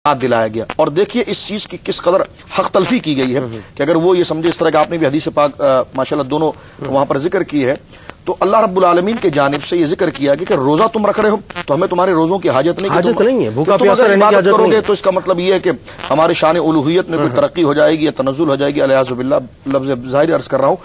یاد دلایا گیا. اور دیکھیے اس چیز کی کس قدر حق تلفی کی گئی ہے کہ اگر وہ یہ سمجھے اس طرح کہ آپ نے بھی حدیث پاک ماشاءاللہ دونوں وہاں پر ذکر کی ہے تو اللہ رب العالمین کے جانب سے یہ ذکر کیا گیا کہ روزہ تم رکھ رہے ہو تو ہمیں تمہارے روزوں کی حاجت نہیں ہے. بھوکا پیاسا رہنے کی حاجت کرو گے تو اس کا مطلب یہ ہے کہ ہمارے شان الوہیت میں کوئی ترقی ہو جائے گی یا تنزل ہو جائے گی. الیاذ باللہ لفظ ظاہری عرض کر رہا ہوں.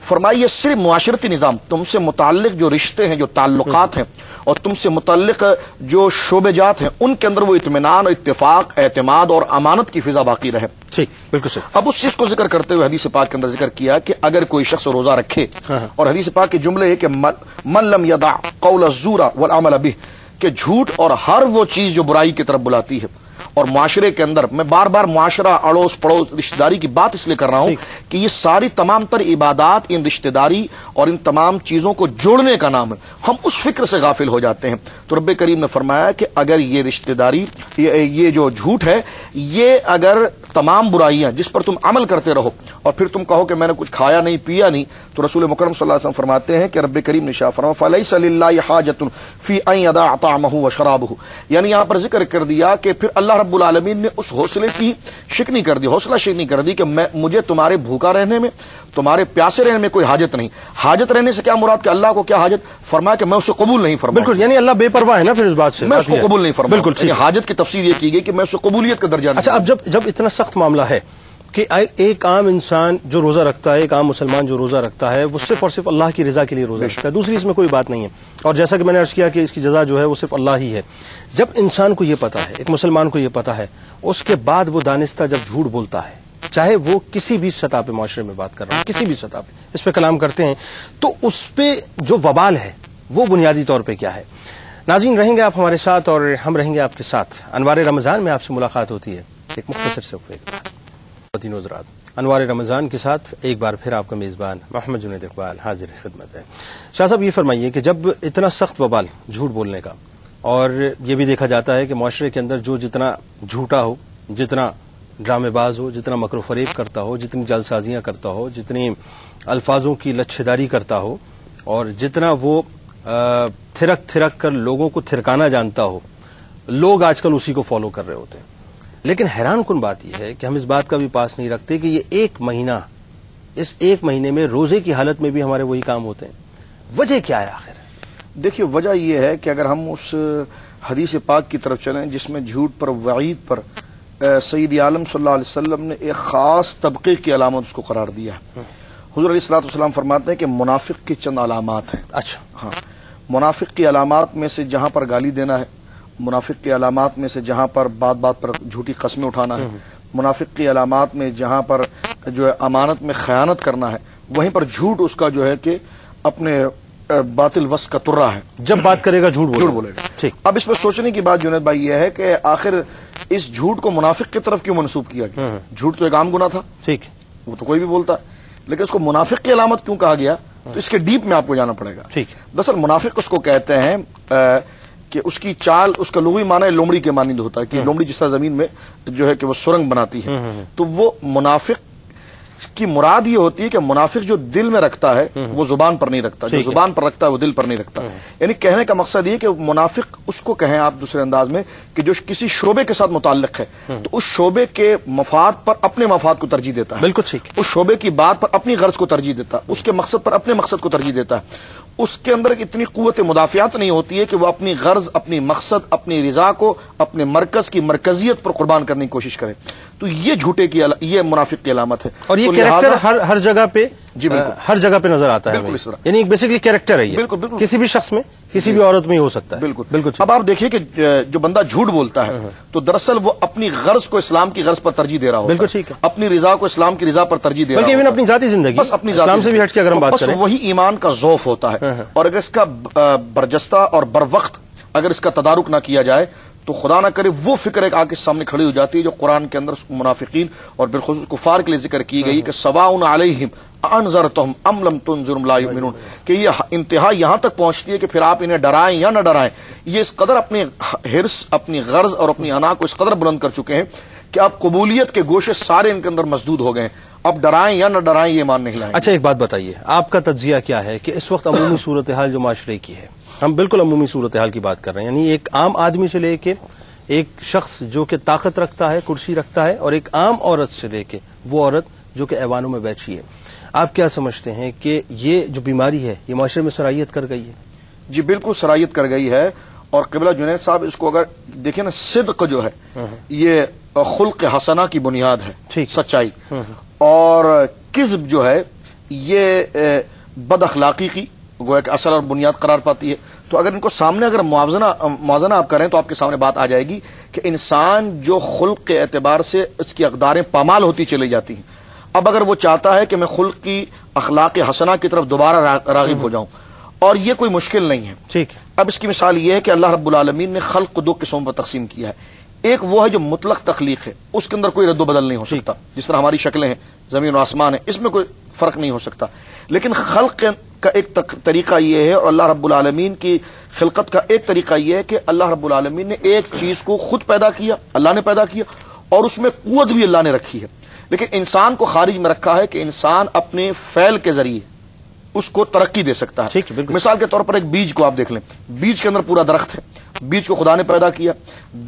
فرمائیے صرف معاشرتی نظام تم سے متعلق جو رشتے ہیں جو تعلقات ہیں اور تم سے متعلق جو شعبے جات ہیں ان کے اندر وہ اطمینان اتفاق اعتماد اور امانت کی فضا باقی رہے. ٹھیک بالکل صحیح. اب اس چیز کو ذکر کرتے ہوئے حدیث پاک کے اندر ذکر کیا کہ اگر کوئی شخص روزہ رکھے اور حدیث پاک کے جملے ہے کہ من لم یدع قول الزور والعمل به کہ جھوٹ اور ہر وہ چیز جو برائی کی طرف بلاتی ہے. اور معاشرے کے اندر میں بار بار معاشرہ اڑوس پڑوس رشتہ داری کی بات اس لیے کر رہا ہوں کہ یہ ساری تمام تر عبادات ان رشتہ داری اور ان تمام چیزوں کو جوڑنے کا نام ہے. ہم اس فکر سے غافل ہو جاتے ہیں. تو رب کریم نے فرمایا کہ اگر یہ رشتہ داری یہ جو جھوٹ ہے یہ اگر تمام برائیاں جس پر تم عمل کرتے رہو اور پھر تم کہو کہ میں نے کچھ کھایا نہیں پیا نہیں تو رسول مکرم صلی اللہ علیہ وسلم فرماتے ہیں کہ رب کریم نے ارشاد فرمایا فلیس للہ حاجۃ فی ان یدع طعمہ وشرابہ. یعنی یہاں پر ذکر کر دیا کہ پھر اللہ رب العالمین نے اس حوصلے کی شکنی کر دی حوصلہ شکنی کر دی کہ مجھے تمہارے بھوکا رہنے میں تمہارے پیاسے رہنے میں کوئی حاجت نہیں. حاجت رہنے سے کیا مراد کہ اللہ کو کیا حاجت فرمایا کہ میں اسے قبول نہیں فرماؤں. بالکل یعنی اللہ بے پرواہ ہے نا پھر اس بات سے میں اس کو قبول نہیں فرماؤں. بالکل یعنی حاجت کی تفسیر یہ کی گئی کہ میں اسے قبولیت کا درجہ. اچھا اب جب اتنا سخت معاملہ ہے کہ ایک عام انسان جو روزہ رکھتا ہے ایک عام مسلمان جو روزہ رکھتا ہے وہ صرف اور صرف اللہ کی رضا کے لیے روزہ رکھتا ہے دوسری اس میں کوئی بات نہیں ہے اور جیسا کہ میں نے عرض کیا کہ اس کی جزا جو ہے وہ صرف اللہ ہی ہے. جب انسان کو یہ پتا ہے ایک مسلمان کو یہ پتا ہے اس کے بعد وہ دانستہ جب جھوٹ بولتا ہے چاہے وہ کسی بھی سطح پہ معاشرے میں بات کر رہا ہوں کسی بھی سطح پہ اس پہ کلام کرتے ہیں تو اس پہ جو وبال ہے وہ بنیادی طور پہ کیا ہے. ناظرین رہیں گے آپ ہمارے ساتھ اور ہم رہیں گے آپ کے ساتھ. انوار رمضان میں آپ سے ملاقات ہوتی ہے ایک مختصر سے وقفے کے بعد. انوار رمضان کے ساتھ ایک بار پھر آپ کا میزبان محمد جنید اقبال حاضر خدمت ہے. شاہ صاحب یہ فرمائیے کہ جب اتنا سخت وبال جھوٹ بولنے کا اور یہ بھی دیکھا جاتا ہے کہ معاشرے کے اندر جو جتنا جھوٹا ہو جتنا ڈرامے باز ہو جتنا مکر و فریب کرتا ہو جتنی جعل سازیاں کرتا ہو جتنی الفاظوں کی لچھداری کرتا ہو اور جتنا وہ تھرک تھرک کر لوگوں کو تھرکانا جانتا ہو لوگ آج کل اسی کو فالو کر رہے ہوتے ہیں. لیکن حیران کن بات یہ ہے کہ ہم اس بات کا بھی پاس نہیں رکھتے کہ یہ ایک مہینہ اس ایک مہینے میں روزے کی حالت میں بھی ہمارے وہی کام ہوتے ہیں. وجہ کیا ہے آخر؟ دیکھیے وجہ یہ ہے کہ اگر ہم اس حدیث پاک کی طرف چلیں جس میں جھوٹ پر وعید پر سید عالم صلی اللہ علیہ وسلم نے ایک خاص طبقے کی علامت اس کو قرار دیا ہے. حضور علیہ الصلوۃ والسلام فرماتے ہیں کہ منافق کی چند علامات ہیں. اچھا ہاں منافق کی علامات میں سے جہاں پر گالی دینا ہے منافق کی علامات میں سے جہاں پر بات بات پر جھوٹی قسمیں اٹھانا ہے منافق کی علامات میں جہاں پر جو ہے امانت میں خیانت کرنا ہے وہیں پر جھوٹ اس کا جو ہے کہ اپنے باطل وس کا ترہ ہے. جب بات کرے گا جھوٹ بولے گا. ٹھیک. اب اس پہ سوچنے کی بات جنید بھائی یہ ہے کہ آخر اس جھوٹ کو منافق کی طرف کیوں منسوب کیا گیا؟ جھوٹ تو ایک عام گناہ تھا ٹھیک وہ تو کوئی بھی بولتا ہے لیکن اس کو منافق کی علامت کیوں کہا گیا تو اس کے ڈیپ میں آپ کو جانا پڑے گا. ٹھیک. دراصل منافق اس کو کہتے ہیں کہ اس کی چال اس کا لغوی معنی لومڑی کے مانند ہوتا ہے کہ لومڑی جس طرح زمین میں جو ہے کہ وہ سرنگ بناتی ہے تو وہ منافق کی مراد یہ ہوتی ہے کہ منافق جو دل میں رکھتا ہے وہ زبان پر نہیں رکھتا جو زبان پر رکھتا ہے وہ دل پر نہیں رکھتا. یعنی کہنے کا مقصد یہ کہ منافق اس کو کہیں آپ دوسرے انداز میں کہ جو کسی شعبے کے ساتھ متعلق ہے تو اس شعبے کے مفاد پر اپنے مفاد کو ترجیح دیتا ہے. بالکل ٹھیک. اس شعبے کی بات پر اپنی غرض کو ترجیح دیتا ہے اس کے مقصد پر اپنے مقصد کو ترجیح دیتا ہے. اس کے اندر اتنی قوت مدافعات نہیں ہوتی ہے کہ وہ اپنی غرض اپنی مقصد اپنی رضا کو اپنے مرکز کی مرکزیت پر قربان کرنے کی کوشش کرے. تو یہ جھوٹے کی یہ منافق کی علامت ہے اور یہ کیریکٹر ہر جگہ پہ جی بالکل ہر جگہ پہ نظر آتا ہے. یعنی ایک بیسیکلی کیریکٹر ہے یہ. بالکل بالکل کسی بھی شخص میں کسی بھی عورت میں ہی ہو سکتا ہے. بالکل بالکل. اب آپ دیکھیے کہ جو بندہ جھوٹ بولتا ہے تو دراصل وہ اپنی غرض کو اسلام کی غرض پر ترجیح دے رہا ہوتا ہے. بالکل ٹھیک ہے. اپنی رضا کو اسلام کی رضا پر ترجیح دے رہا بلکہ اپنی ذاتی زندگی بس اپنی اسلام سے بھی ہٹ کے اگر ہم بات کریں وہی ایمان کا ذوف ہوتا ہے. اور اگر اس کا برجستہ اور بر وقت اگر اس کا تدارک نہ کیا جائے تو خدا نہ کرے وہ فکر ایک آگے سامنے کھڑی ہو جاتی ہے جو قرآن کے اندر منافقین اور بالخصوص کفار کے لیے ذکر کی گئی کہ سواء علیہم انذرتہم ام لم تنذرہم لا یؤمنون کہ یہ انتہا یہاں تک پہنچتی ہے کہ پھر آپ انہیں ڈرائیں یا نہ ڈرائیں یہ اس قدر اپنی حرص اپنی غرض اور اپنی انا کو اس قدر بلند کر چکے ہیں کہ آپ قبولیت کے گوشے سارے ان کے اندر مسدود ہو گئے ہیں. اب ڈرائیں یا نہ ڈرائیں یہ مان نہیں لائیں. اچھا ایک بات بتائیے آپ کا تجزیہ کیا ہے کہ اس وقت عمومی صورتحال جو معاشرے کی ہے ہم بالکل عمومی صورتحال کی بات کر رہے ہیں یعنی ایک عام آدمی سے لے کے ایک شخص جو کہ طاقت رکھتا ہے، کرسی رکھتا ہے، اور ایک عام عورت سے لے کے وہ عورت جو کہ ایوانوں میں بیٹھی ہے. آپ کیا سمجھتے ہیں کہ یہ جو بیماری ہے یہ معاشرے میں سرایت کر گئی ہے؟ جی بالکل سرایت کر گئی ہے. اور قبلہ جنید صاحب اس کو اگر دیکھیں نا، صدق جو ہے یہ خلق حسنہ کی بنیاد ہے، سچائی. اور کذب جو ہے یہ بد اخلاقی کی گویا کہ اصل اور بنیاد قرار پاتی ہے. تو اگر ان کو سامنے اگر موازنہ آپ کریں تو آپ کے سامنے بات آ جائے گی کہ انسان جو خلق کے اعتبار سے اس کی اقداریں پامال ہوتی چلی جاتی ہیں. اب اگر وہ چاہتا ہے کہ میں خلق کی اخلاق حسنہ کی طرف دوبارہ راغب ہو جاؤں، اور یہ کوئی مشکل نہیں ہے. ٹھیک ہے. اب اس کی مثال یہ ہے کہ اللہ رب العالمین نے خلق کو دو قسموں پر تقسیم کیا ہے. ایک وہ ہے جو مطلق تخلیق ہے، اس کے اندر کوئی رد و بدل نہیں ہو سکتا، جس طرح ہماری شکلیں ہیں، زمین و آسمان ہے، اس میں کوئی فرق نہیں ہو سکتا. لیکن خلق کا ایک طریقہ یہ ہے، اور اللہ رب العالمین کی خلقت کا ایک طریقہ یہ ہے کہ اللہ رب العالمین نے ایک چیز کو خود پیدا کیا، اللہ نے پیدا کیا، اور اس میں قوت بھی اللہ نے رکھی ہے. لیکن انسان کو خارج میں رکھا ہے کہ انسان اپنے فعل کے ذریعے اس کو ترقی دے سکتا ہے. مثال کے طور پر ایک بیج کو آپ دیکھ لیں، بیج کے اندر پورا درخت ہے، بیج کو خدا نے پیدا کیا،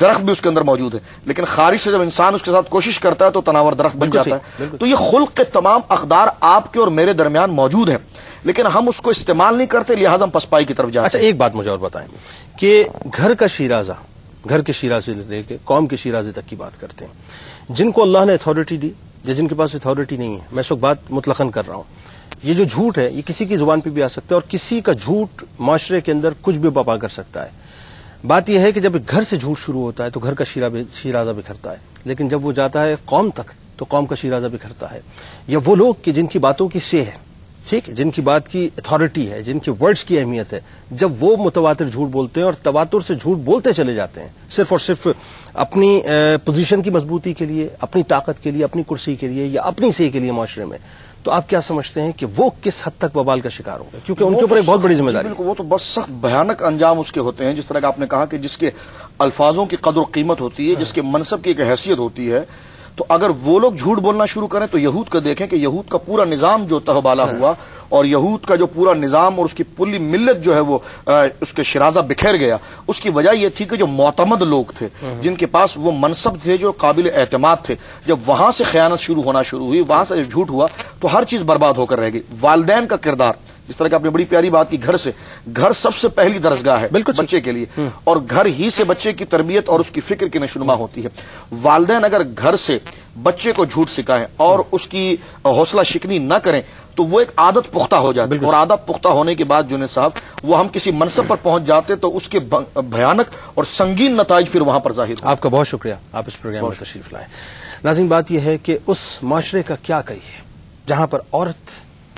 درخت بھی اس کے اندر موجود ہے، لیکن خارج سے جب انسان اس کے ساتھ کوشش کرتا ہے تو تناور درخت بن جاتا ہے. تو یہ خلق کے تمام اقدار آپ کے اور میرے درمیان موجود ہیں، لیکن ہم اس کو استعمال نہیں کرتے، لہٰذا ہم پسپائی کی طرف جاتے ہیں. اچھا ایک بات مجھے اور بتائیں کہ گھر کا شیرازہ، گھر کے شیرازے لے کے قوم کے شیرازے تک کی بات کرتے ہیں، جن کو اللہ نے اتھارٹی دی یا جن کے پاس اتھارٹی نہیں ہے، میں اس وقت بات مطلقاً کر رہا ہوں. یہ جو جھوٹ ہے یہ کسی کی زبان پہ بھی آ سکتا ہے، اور کسی کا جھوٹ معاشرے کے اندر کچھ بھی بپا کر سکتا ہے. بات یہ ہے کہ جب گھر سے جھوٹ شروع ہوتا ہے تو گھر کا شیرازہ بکھرتا ہے، لیکن جب وہ جاتا ہے قوم تک تو قوم کا شیرازہ بکھرتا ہے. یا وہ لوگ کہ جن کی باتوں کی سے ہے، ٹھیک، جن کی بات کی اتھارٹی ہے، جن کے ورڈز کی اہمیت ہے، جب وہ متواتر جھوٹ بولتے ہیں اور تواتر سے جھوٹ بولتے چلے جاتے ہیں صرف اور صرف اپنی پوزیشن کی مضبوطی کے لیے، اپنی طاقت کے لیے، اپنی کرسی کے لیے، یا اپنی سے کے لیے معاشرے میں، تو آپ کیا سمجھتے ہیں کہ وہ کس حد تک وبال کا شکار ہوں گے؟ کیونکہ ان کے اوپر ایک بہت بڑی ذمہ داری ہے. وہ تو بس سخت بھیانک انجام اس کے ہوتے ہیں. جس طرح کہ آپ نے کہا کہ جس کے الفاظوں کی قدر و قیمت ہوتی ہے، جس کے منصب کی ایک حیثیت ہوتی ہے، تو اگر وہ لوگ جھوٹ بولنا شروع کریں تو یہود کا دیکھیں کہ یہود کا پورا نظام جو تہبالا ہوا، اور یہود کا جو پورا نظام اور اس کی پوری ملت جو ہے وہ اس کے شیرازہ بکھیر گیا. اس کی وجہ یہ تھی کہ جو معتمد لوگ تھے، جن کے پاس وہ منصب تھے، جو قابل اعتماد تھے، جب وہاں سے خیانت شروع ہونا شروع ہوئی، وہاں سے جھوٹ ہوا، تو ہر چیز برباد ہو کر رہ گئی. والدین کا کردار، جس طرح کہ آپ نے بڑی پیاری بات کی، گھر سے، گھر سب سے پہلی درسگاہ ہے بچے کے لیے، اور گھر ہی سے بچے کی تربیت اور اس کی فکر کی نشوونما ہوتی ہے. والدین اگر گھر سے بچے کو جھوٹ سکھائیں اور اس کی حوصلہ شکنی نہ کریں تو وہ ایک عادت پختہ ہو جاتی ہے، اور عادت پختہ ہونے کے بعد جنید صاحب وہ ہم کسی منصب پر پہنچ جاتے تو اس کے بھیانک اور سنگین نتائج پھر وہاں پر ظاہر. آپ کا بہت شکریہ، آپ اس پروگرام میں تشریف لائے. ناظرین، بات یہ ہے کہ اس معاشرے کا کیا کہیے جہاں پر عورت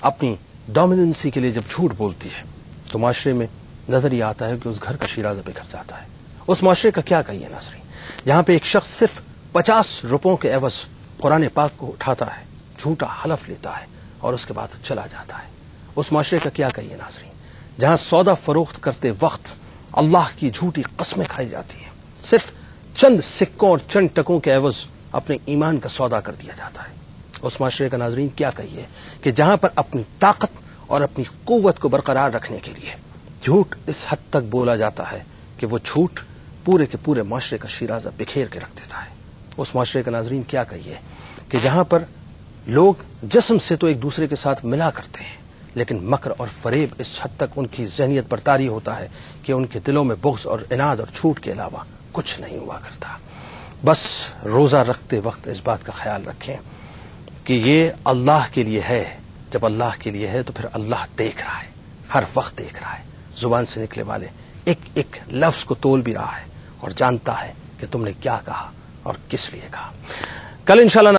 اپنی ڈومیننسی کے لیے جب جھوٹ بولتی ہے تو معاشرے میں نظر یہ آتا ہے کہ اس گھر کا شیرازہ بکھر جاتا ہے. اس معاشرے کا کیا کہیے ناظرین جہاں پہ ایک شخص صرف 50 روپوں کے عوض قرآن پاک کو اٹھاتا ہے، جھوٹا حلف لیتا ہے اور اس کے بعد چلا جاتا ہے. اس معاشرے کا کیا کہیے ناظرین جہاں سودا فروخت کرتے وقت اللہ کی جھوٹی قسمیں کھائی جاتی ہیں، صرف چند سکوں اور چند ٹکوں کے عوض اپنے ایمان کا سودا کر دیا جاتا ہے. اس معاشرے کا ناظرین کیا کہیے کہ جہاں پر اپنی طاقت اور اپنی قوت کو برقرار رکھنے کے لیے جھوٹ اس حد تک بولا جاتا ہے کہ وہ جھوٹ پورے کے پورے معاشرے کا شیرازہ بکھیر کے رکھ دیتا ہے. اس معاشرے کا ناظرین کیا کہیے کہ جہاں پر لوگ جسم سے تو ایک دوسرے کے ساتھ ملا کرتے ہیں، لیکن مکر اور فریب اس حد تک ان کی ذہنیت پر طاری ہوتا ہے کہ ان کے دلوں میں بغض اور عناد اور جھوٹ کے علاوہ کچھ نہیں ہوا کرتا. بس روزہ رکھتے وقت اس بات کا خیال رکھیں کہ یہ اللہ کے لیے ہے. جب اللہ کے لیے ہے تو پھر اللہ دیکھ رہا ہے، ہر وقت دیکھ رہا ہے. زبان سے نکلے والے ایک ایک لفظ کو تول بھی رہا ہے اور جانتا ہے کہ تم نے کیا کہا اور کس لیے کہا. کل انشاءاللہ